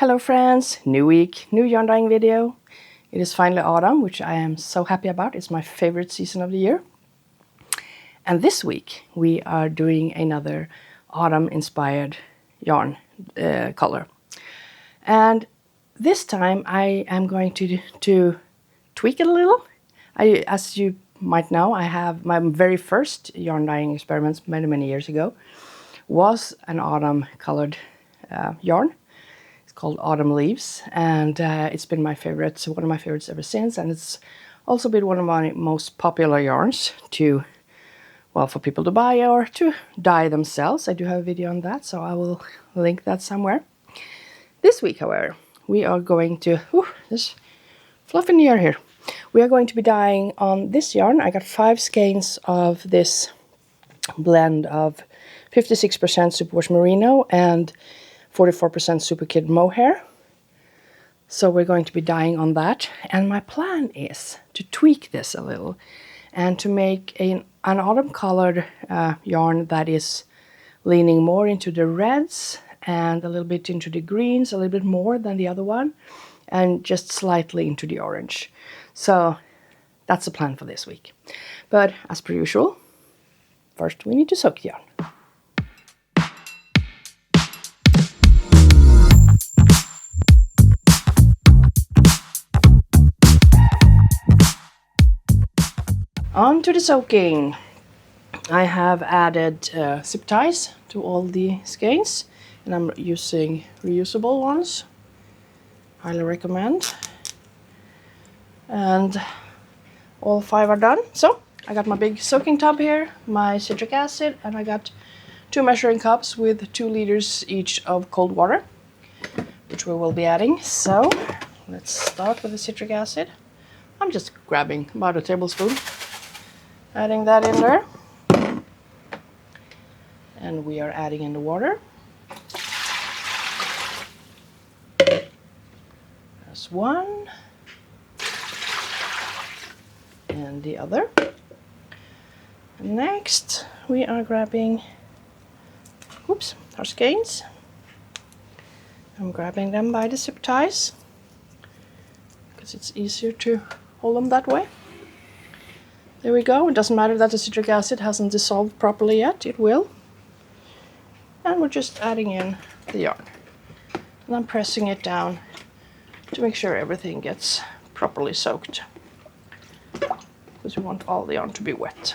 Hello friends, new week, new yarn dyeing video. It is finally autumn, which I am so happy about. It's my favorite season of the year. And this week we are doing another autumn inspired yarn color. And this time I am going to tweak it a little. As you might know, I have my very first yarn dyeing experiments many years ago was an autumn colored yarn. It's called Autumn Leaves, and it's been my favorite, one of my favorites ever since, and it's also been one of my most popular yarns for people to buy or to dye themselves. I do have a video on that, so I will link that somewhere. This week, however, we are going to, there's fluff in the air here. We are going to be dyeing on this yarn. I got 5 skeins of this blend of 56% superwash merino and 44% super kid mohair. So we're going to be dyeing on that, and my plan is to tweak this a little and to make an autumn colored yarn that is leaning more into the reds and a little bit into the greens, a little bit more than the other one, and just slightly into the orange. So that's the plan for this week. But as per usual, first we need to soak the yarn. On to the soaking. I have added zip ties to all the skeins, and I'm using reusable ones. Highly recommend. And all 5 are done. So I got my big soaking tub here, my citric acid, and I got 2 measuring cups with 2 liters each of cold water, which we will be adding. So let's start with the citric acid. I'm just grabbing about a tablespoon. Adding that in there, and we are adding in the water. There's one, and the other. And next, we are grabbing, our skeins. I'm grabbing them by the zip ties because it's easier to hold them that way. There we go. It doesn't matter that the citric acid hasn't dissolved properly yet. It will. And we're just adding in the yarn. And I'm pressing it down to make sure everything gets properly soaked, because we want all the yarn to be wet.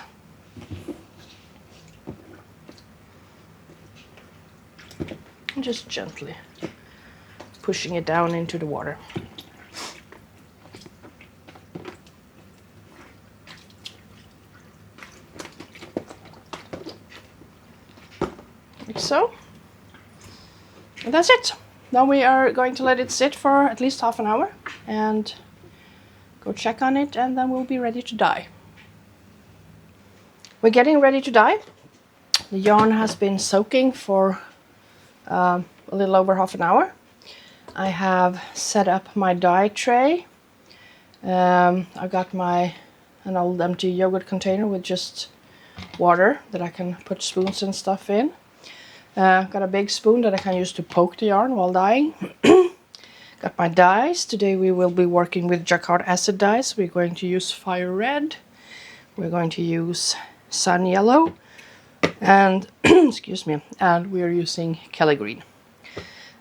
And just gently pushing it down into the water. Like so. And that's it. Now we are going to let it sit for at least half an hour and go check on it, and then we'll be ready to dye. We're getting ready to dye. The yarn has been soaking for a little over half an hour. I have set up my dye tray. I got an old empty yogurt container with just water that I can put spoons and stuff in. Got a big spoon that I can use to poke the yarn while dyeing. Got my dyes. Today we will be working with Jacquard acid dyes. We're going to use fire red. We're going to use sun yellow. And, excuse me, and we're using Kelly green.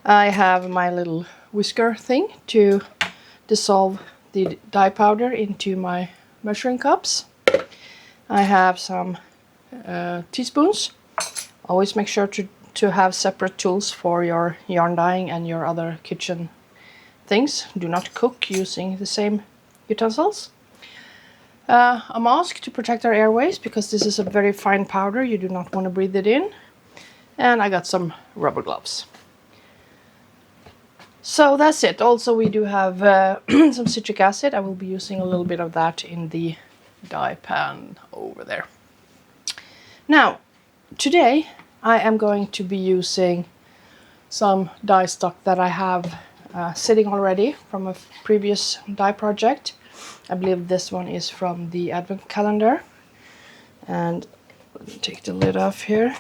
I have my little whisker thing to dissolve the dye powder into my measuring cups. I have some teaspoons. Always make sure to have separate tools for your yarn dyeing and your other kitchen things. Do not cook using the same utensils. A mask to protect our airways, because this is a very fine powder. You do not want to breathe it in. And I got some rubber gloves. So that's it. Also, we do have some citric acid. I will be using a little bit of that in the dye pan over there. Now, today I am going to be using some dye stock that I have sitting already from a previous dye project. I believe this one is from the advent calendar. And let me take the lid off here.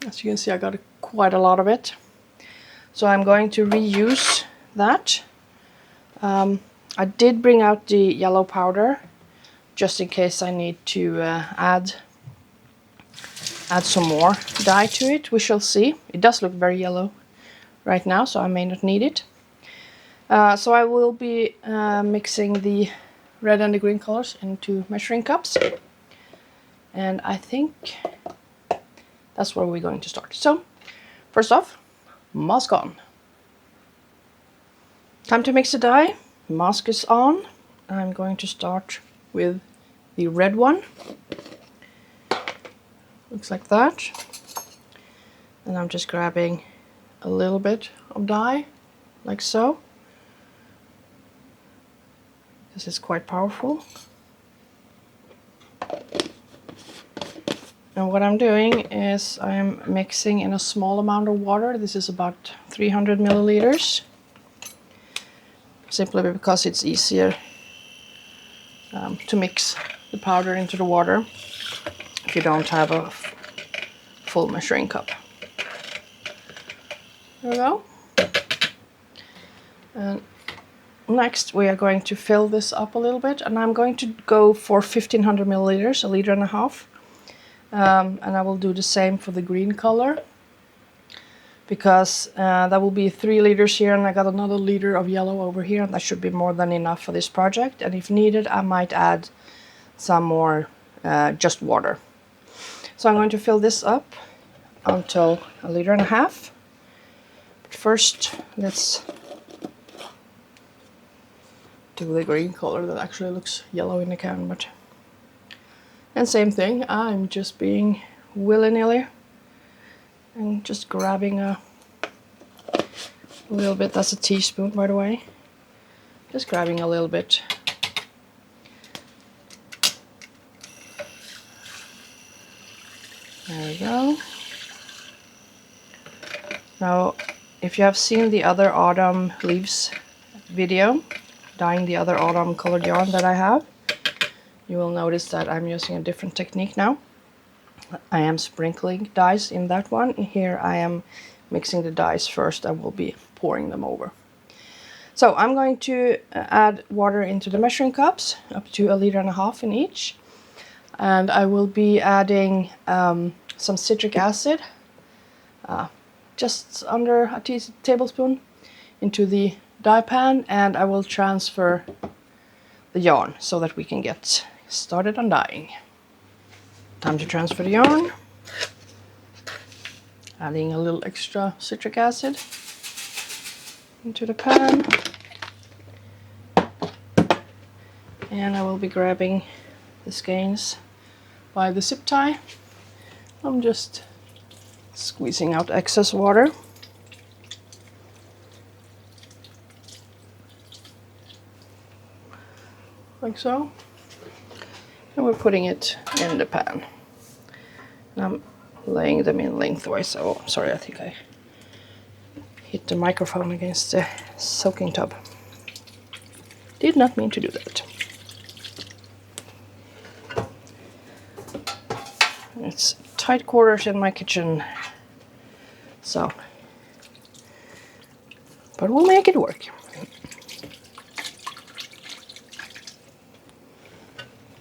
As you can see, I got quite a lot of it. So I'm going to reuse that. I did bring out the yellow powder just in case I need to add some more dye to it. We shall see. It does look very yellow right now, so I may not need it. So I will be mixing the red and the green colors into measuring cups. And I think that's where we're going to start. So first off, mask on. Time to mix the dye. Mask is on. I'm going to start with the red one. Looks like that. And I'm just grabbing a little bit of dye, like so. This is quite powerful. And what I'm doing is I'm mixing in a small amount of water. This is about 300 milliliters. Simply because it's easier to mix the powder into the water if you don't have a full measuring cup. There we go. And next we are going to fill this up a little bit, and I'm going to go for 1500 milliliters, 1.5 liters. And I will do the same for the green color, because that will be 3 liters here, and I got another liter of yellow over here, and that should be more than enough for this project. And if needed, I might add some more just water. So I'm going to fill this up until 1.5 liters. But first, let's do the green color that actually looks yellow in the can. But and same thing, I'm just being willy-nilly and just grabbing a little bit. That's a teaspoon, by the way. Just grabbing a little bit. There we go. Now, if you have seen the other autumn leaves video, dyeing the other autumn colored yarn that I have, you will notice that I'm using a different technique now. I am sprinkling dyes in that one. Here I am mixing the dyes first and will be pouring them over. So I'm going to add water into the measuring cups, up to 1.5 liters in each. And I will be adding some citric acid, just under a tablespoon, into the dye pan, and I will transfer the yarn so that we can get started on dyeing. Time to transfer the yarn. Adding a little extra citric acid into the pan. And I will be grabbing the skeins by the zip tie. I'm just squeezing out excess water. Like so. And we're putting it in the pan. And I'm laying them in lengthwise. Oh, sorry, I think I hit the microphone against the soaking tub. Did not mean to do that. It's tight quarters in my kitchen, so, but we'll make it work.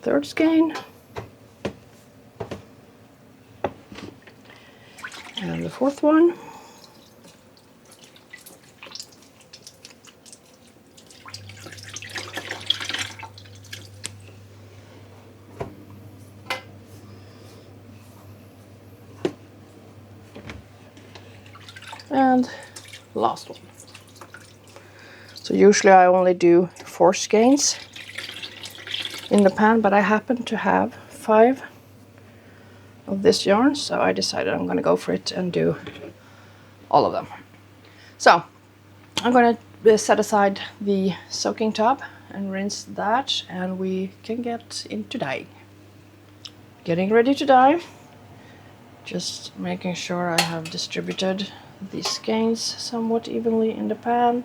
Third skein, and the fourth one. And last one. So usually I only do 4 skeins in the pan, but I happen to have 5 of this yarn, so I decided I'm going to go for it and do all of them. So I'm going to set aside the soaking tub and rinse that, and we can get into dyeing. Getting ready to dye. Just making sure I have distributed these skeins somewhat evenly in the pan.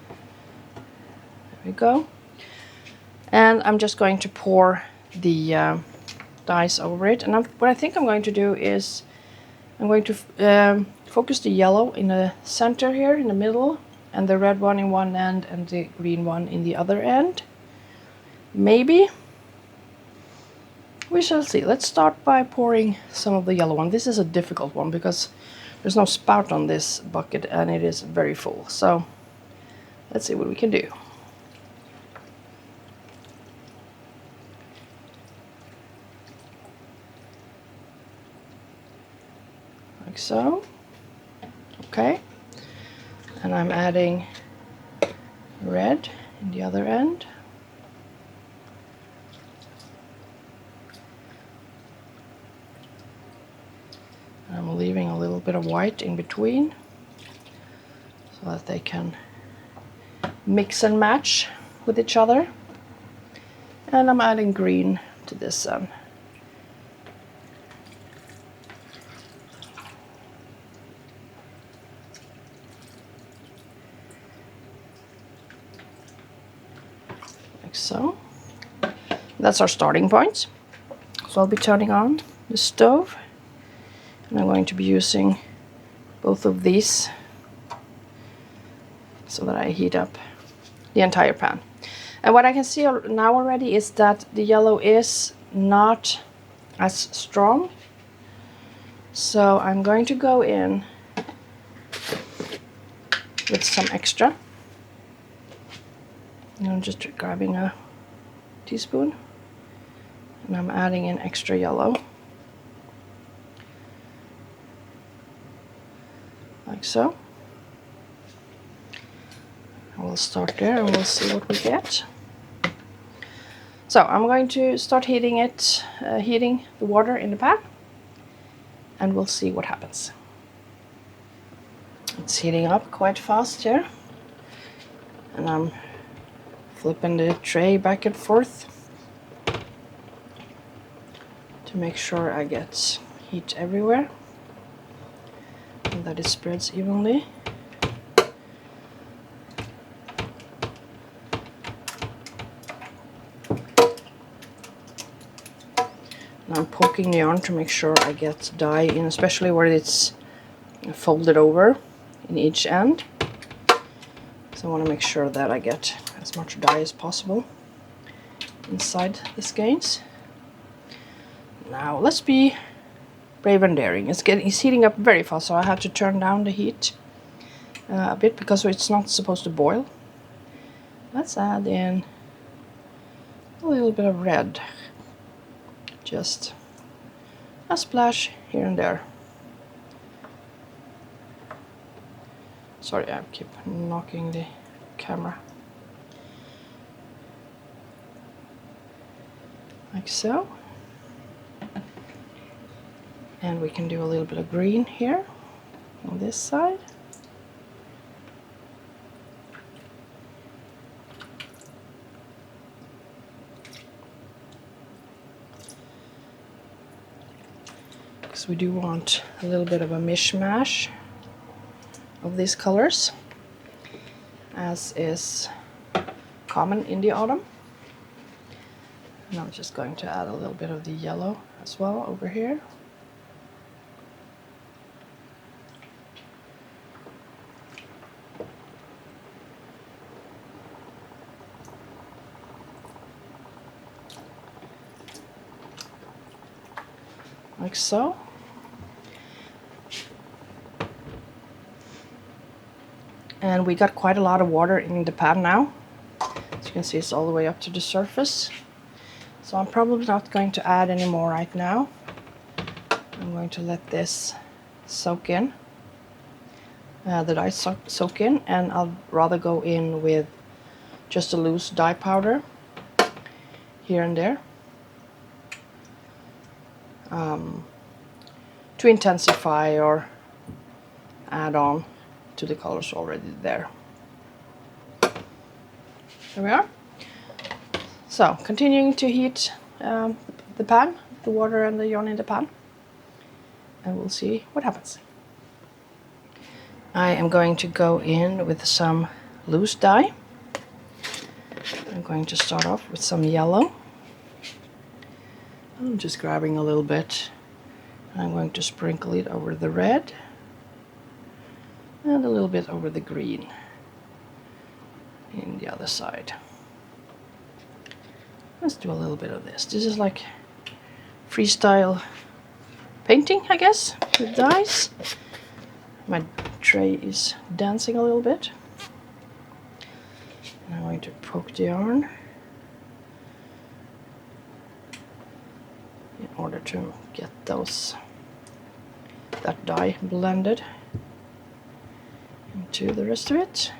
There we go. And I'm just going to pour the dyes over it. And what I think I'm going to do is I'm going to focus the yellow in the center here, in the middle, and the red one in one end and the green one in the other end. Maybe. We shall see. Let's start by pouring some of the yellow one. This is a difficult one because there's no spout on this bucket and it is very full. So let's see what we can do. Like so. Okay. And I'm adding red in the other end. I'm leaving a little bit of white in between so that they can mix and match with each other. And I'm adding green to this end. Like so. That's our starting point. So I'll be turning on the stove. And I'm going to be using both of these so that I heat up the entire pan. And what I can see now already is that the yellow is not as strong. So I'm going to go in with some extra. And I'm just grabbing a teaspoon and I'm adding in extra yellow. Like so. We'll start there and we'll see what we get. So I'm going to start heating the water in the pan, and we'll see what happens. It's heating up quite fast here, and I'm flipping the tray back and forth to make sure I get heat everywhere and that it spreads evenly. And I'm poking the yarn to make sure I get dye in, especially where it's folded over in each end. So I want to make sure that I get as much dye as possible inside the skeins. Now let's be brave and daring. It's heating up very fast, so I have to turn down the heat a bit because it's not supposed to boil. Let's add in a little bit of red. Just a splash here and there. Sorry, I keep knocking the camera. Like so. And we can do a little bit of green here on this side. Because we do want a little bit of a mishmash of these colors, as is common in the autumn. And I'm just going to add a little bit of the yellow as well over here. Like so. And we got quite a lot of water in the pan now. As you can see, it's all the way up to the surface. So I'm probably not going to add any more right now. I'm going to let this soak in, the dye soak in, and I'll rather go in with just a loose dye powder here and there to intensify or add on to the colors already there. There we are. So continuing to heat the pan, the water and the yarn in the pan, and we'll see what happens. I am going to go in with some loose dye. I'm going to start off with some yellow. I'm just grabbing a little bit and I'm going to sprinkle it over the red. and a little bit over the green in the other side. Let's do a little bit of this. This is like freestyle painting, I guess, with dyes. My tray is dancing a little bit. And I'm going to poke the yarn in order to get that dye blended into the rest of it.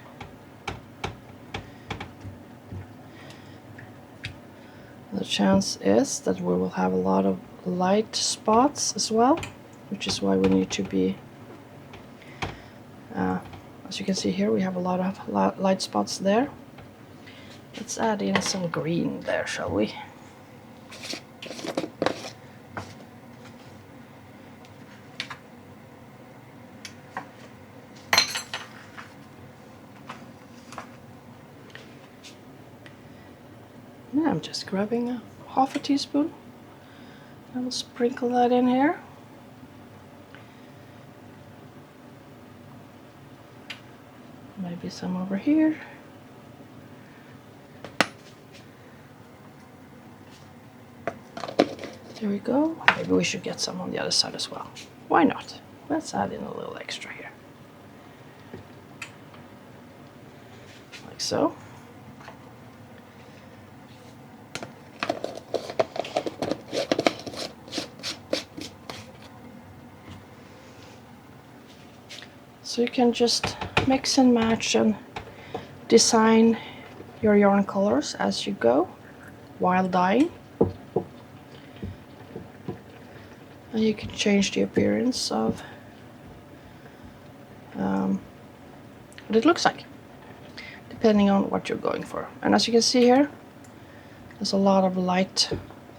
The chance is that we will have a lot of light spots as well, which is why we need to be, as you can see here, we have a lot of light spots there. Let's add in some green there, shall we? Now I'm just grabbing a half a teaspoon. I will sprinkle that in here. Maybe some over here. There we go. Maybe we should get some on the other side as well. Why not? Let's add in a little extra here. Like so. So you can just mix and match and design your yarn colors as you go while dyeing. And you can change the appearance of what it looks like, depending on what you're going for. And as you can see here, there's a lot of light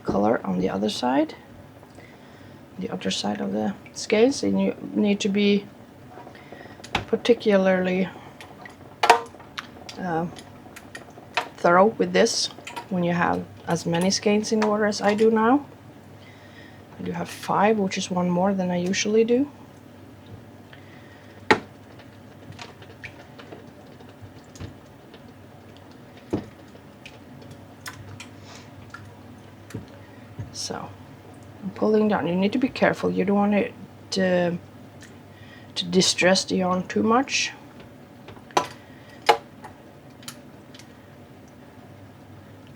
color on the other side of the scales, and you need to be particularly thorough with this when you have as many skeins in order as I do now. I do have 5, which is one more than I usually do. So I'm pulling down. You need to be careful. You don't want it to distress the yarn too much.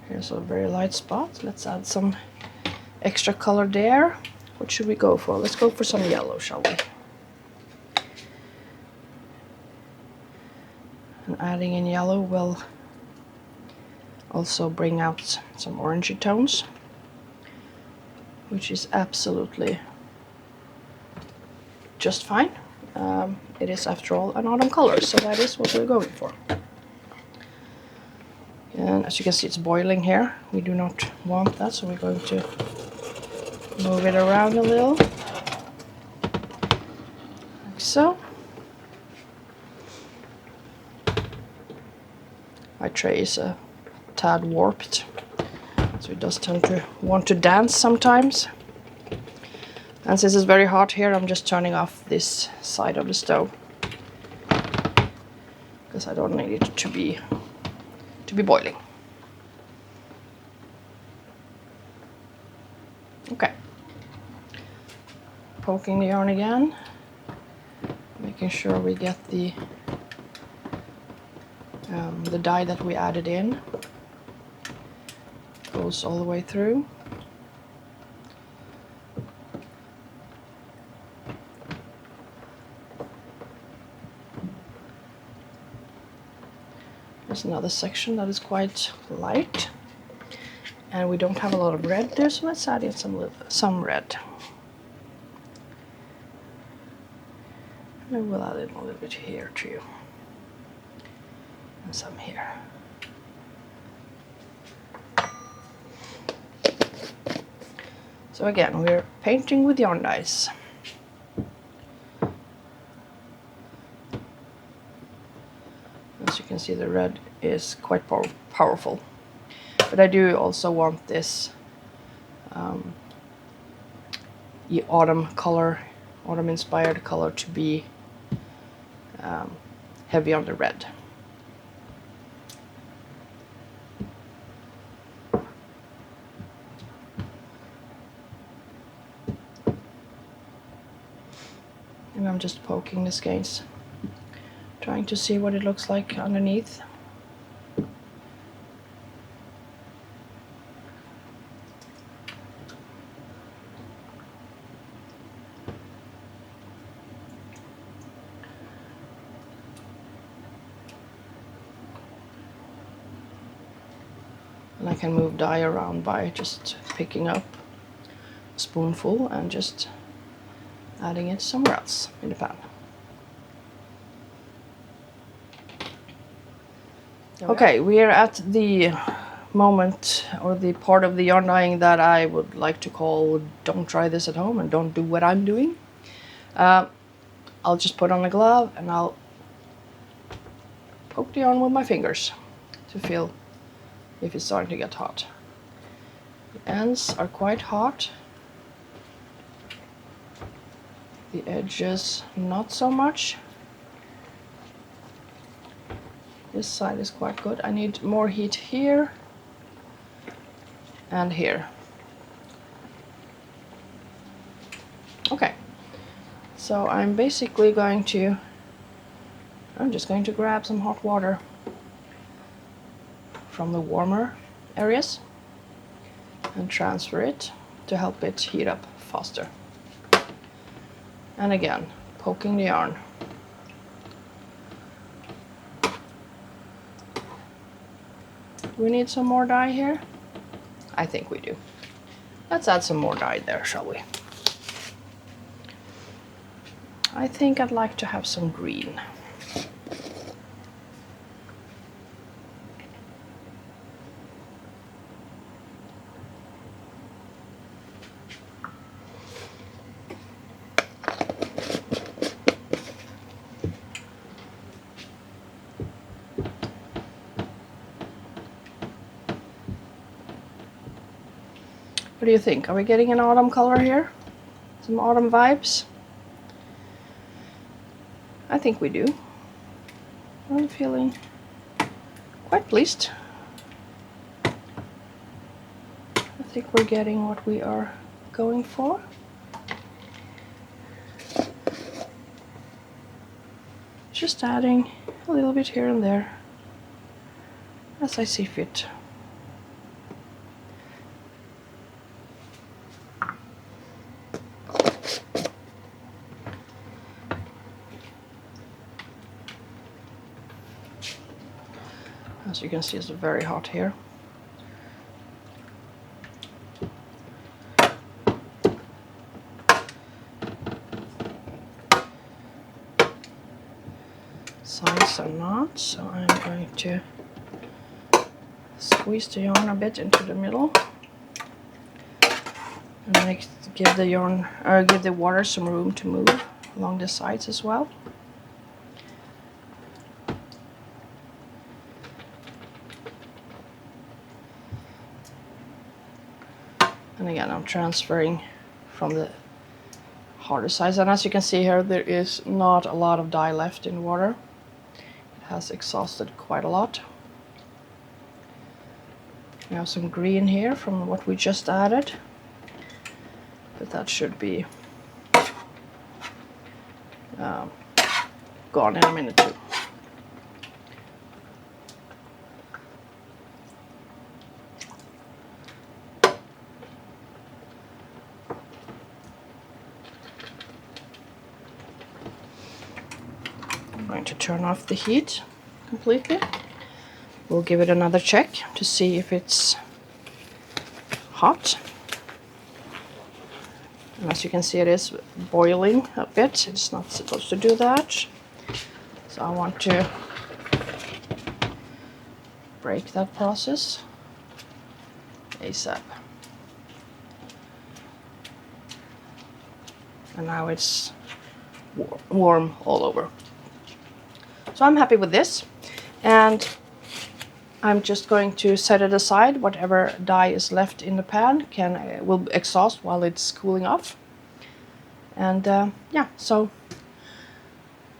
Here's a very light spot. Let's add some extra color there. What should we go for? Let's go for some yellow, shall we? And adding in yellow will also bring out some orangey tones, which is absolutely just fine. It is, after all, an autumn color, so that is what we're going for. And as you can see, it's boiling here. We do not want that, so we're going to move it around a little, like so. My tray is a tad warped, so it does tend to want to dance sometimes. And since it's very hot here, I'm just turning off this side of the stove, because I don't need it to be boiling. Okay. Poking the yarn again, making sure we get the dye that we added in goes all the way through. There's another section that is quite light, and we don't have a lot of red there, so let's add in some red. And we'll add in a little bit here too, and some here. So again, we're painting with yarn dyes. As you can see, the red is quite powerful, but I do also want this autumn inspired color to be heavy on the red. And I'm just poking the skeins, trying to see what it looks like underneath. And I can move dye around by just picking up a spoonful and just adding it somewhere else in the pan. Okay, we are at the moment or the part of the yarn dyeing that I would like to call don't try this at home and don't do what I'm doing. I'll just put on a glove and I'll poke the yarn with my fingers to feel if it's starting to get hot. The ends are quite hot. The edges not so much. This side is quite good. I need more heat here and here. Okay, so I'm just going to grab some hot water from the warmer areas and transfer it to help it heat up faster. And again, poking the yarn. We need some more dye here? I think we do. Let's add some more dye there, shall we? I think I'd like to have some green. What do you think? Are we getting an autumn color here? Some autumn vibes? I think we do. I'm feeling quite pleased. I think we're getting what we are going for. Just adding a little bit here and there as I see fit. As you can see, it's very hot here. Sides are not, so I'm going to squeeze the yarn a bit into the middle and give the water some room to move along the sides as well. And again, I'm transferring from the harder sides. And as you can see here, there is not a lot of dye left in water. It has exhausted quite a lot. We have some green here from what we just added. But that should be gone in a minute too. I'm going to turn off the heat completely. We'll give it another check to see if it's hot. And as you can see, it is boiling a bit. It's not supposed to do that. So I want to break that process ASAP. And now it's warm all over. So I'm happy with this, and I'm just going to set it aside. Whatever dye is left in the pan will exhaust while it's cooling off. And yeah, so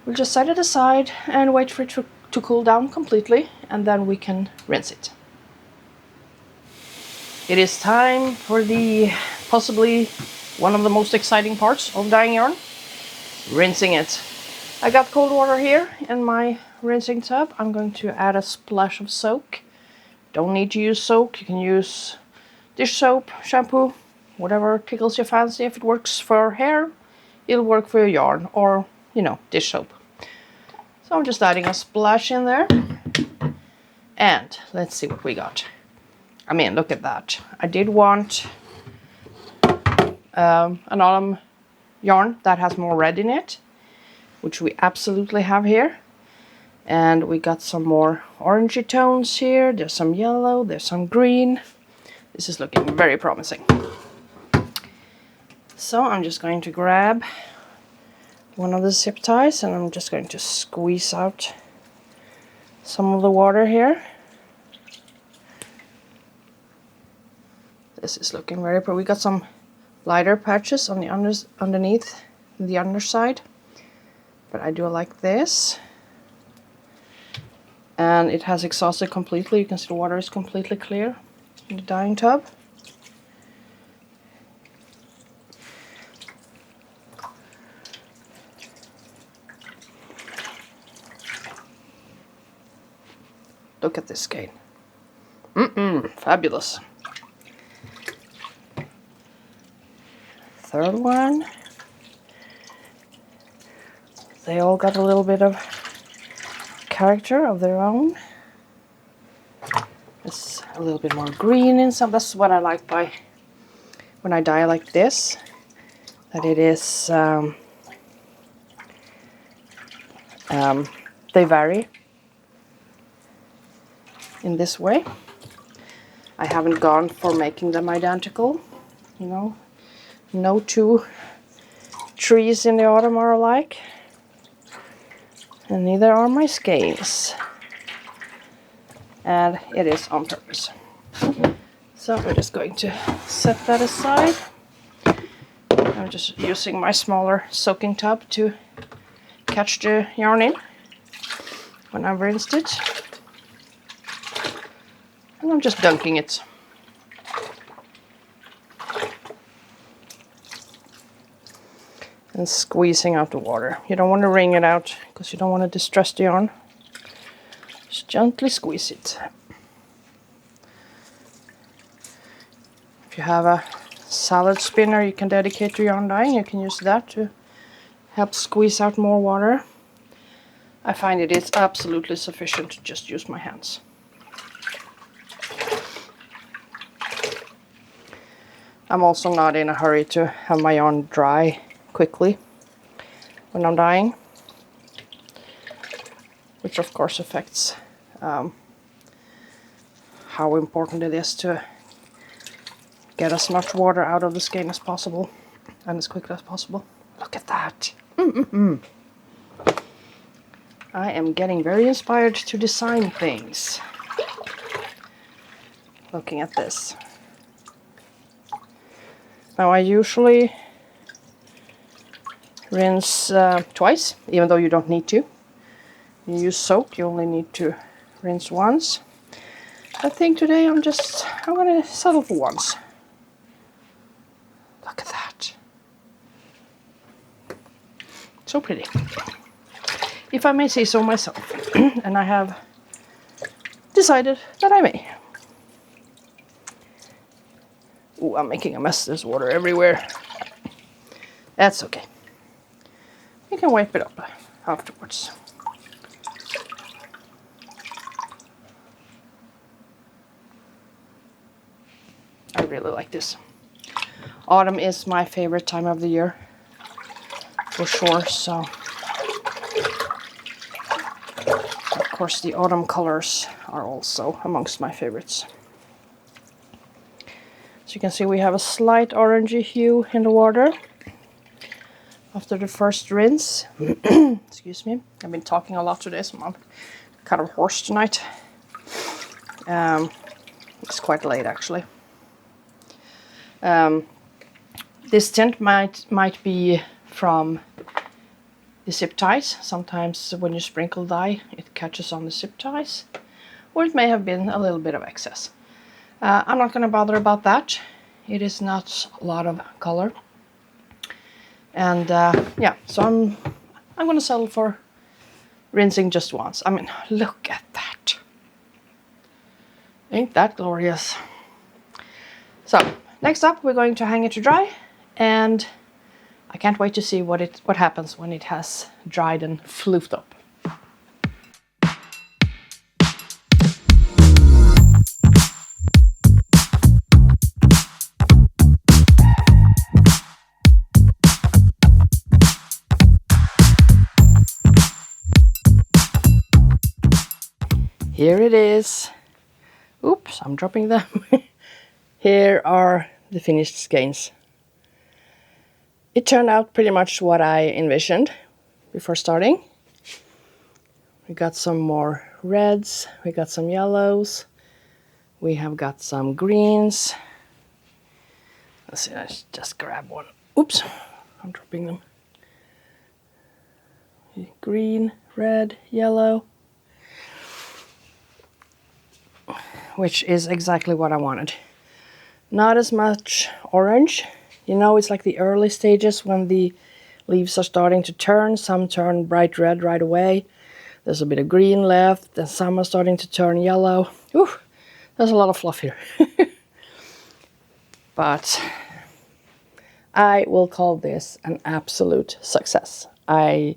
We'll just set it aside and wait for it to cool down completely, and then we can rinse it. It is time for the possibly one of the most exciting parts of dyeing yarn, rinsing it. I got cold water here in my rinsing tub. I'm going to add a splash of soak. Don't need to use soak, you can use dish soap, shampoo, whatever tickles your fancy. If it works for hair, it'll work for your yarn, or, you know, dish soap. So I'm just adding a splash in there. And let's see what we got. I mean, look at that. I did want an autumn yarn that has more red in it, which we absolutely have here. And we got some more orangey tones here. There's some yellow, there's some green. This is looking very promising. So I'm just going to grab one of the zip ties and I'm just going to squeeze out some of the water here. This is looking very pretty. We got some lighter patches on the underneath the underside, but I do like this. And it has exhausted completely. You can see the water is completely clear in the dyeing tub. Look at this skein. Fabulous. Third one. They all got a little bit of character of their own. It's a little bit more green in some. That's what I like by when I dye like this, that it is they vary in this way. I haven't gone for making them identical, you know. No two trees in the autumn are alike. And neither are my skeins. And it is on purpose. So we're just going to set that aside. I'm just using my smaller soaking tub to catch the yarn in when I've rinsed it. And I'm just dunking it. And squeezing out the water. You don't want to wring it out because you don't want to distress the yarn. Just gently squeeze it. If you have a salad spinner you can dedicate to yarn dyeing, you can use that to help squeeze out more water. I find it is absolutely sufficient to just use my hands. I'm also not in a hurry to have my yarn dry quickly when I'm dyeing, which of course affects how important it is to get as much water out of the skein as possible and as quickly as possible. Look at that. I am getting very inspired to design things looking at this. Now I usually rinse twice, even though you don't need to. You use soap, you only need to rinse once. I think today I'm going to settle for once. Look at that. So pretty. If I may say so myself. And I have decided that I may. Ooh, I'm making a mess. There's water everywhere. That's okay. You can wipe it up afterwards. I really like this. Autumn is my favorite time of the year, for sure, so of course the autumn colors are also amongst my favorites. So you can see we have a slight orangey hue in the water after the first rinse. Excuse me, I've been talking a lot today, so I'm kind of hoarse tonight. It's quite late actually. This tint might be from the zip ties. Sometimes when you sprinkle dye, it catches on the zip ties, or it may have been a little bit of excess. I'm not going to bother about that. It is not a lot of color. And yeah, so I'm going to settle for rinsing just once. I mean, look at that. Ain't that glorious? So next up, we're going to hang it to dry, and I can't wait to see what happens when it has dried and floofed up. Here it is. Oops, I'm dropping them. Here are the finished skeins. It turned out pretty much what I envisioned before starting. We got some more reds, we got some yellows, we have got some greens. Let's see, let's just grab one. Oops, I'm dropping them. Green, red, yellow. Which is exactly what I wanted. Not as much orange. You know, it's like the early stages when the leaves are starting to turn. Some turn bright red right away. There's a bit of green left, and some are starting to turn yellow. Ooh, there's a lot of fluff here. But I will call this an absolute success. I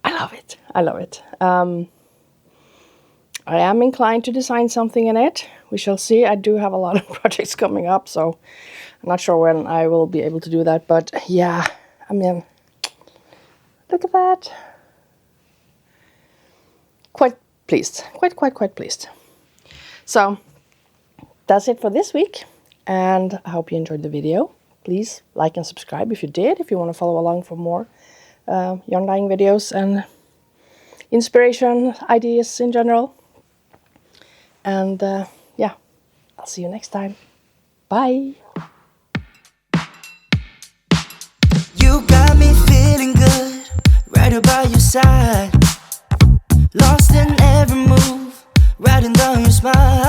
love it. I love it. I am inclined to design something in it. We shall see. I do have a lot of projects coming up, so I'm not sure when I will be able to do that. But yeah, I mean, look at that. Quite pleased. Quite pleased. So that's it for this week. And I hope you enjoyed the video. Please like and subscribe if you did, if you want to follow along for more yarn dyeing videos and inspiration, ideas in general. And yeah, I'll see you next time. Bye. You got me feeling good, right by your side. Lost in every move, riding down your smile.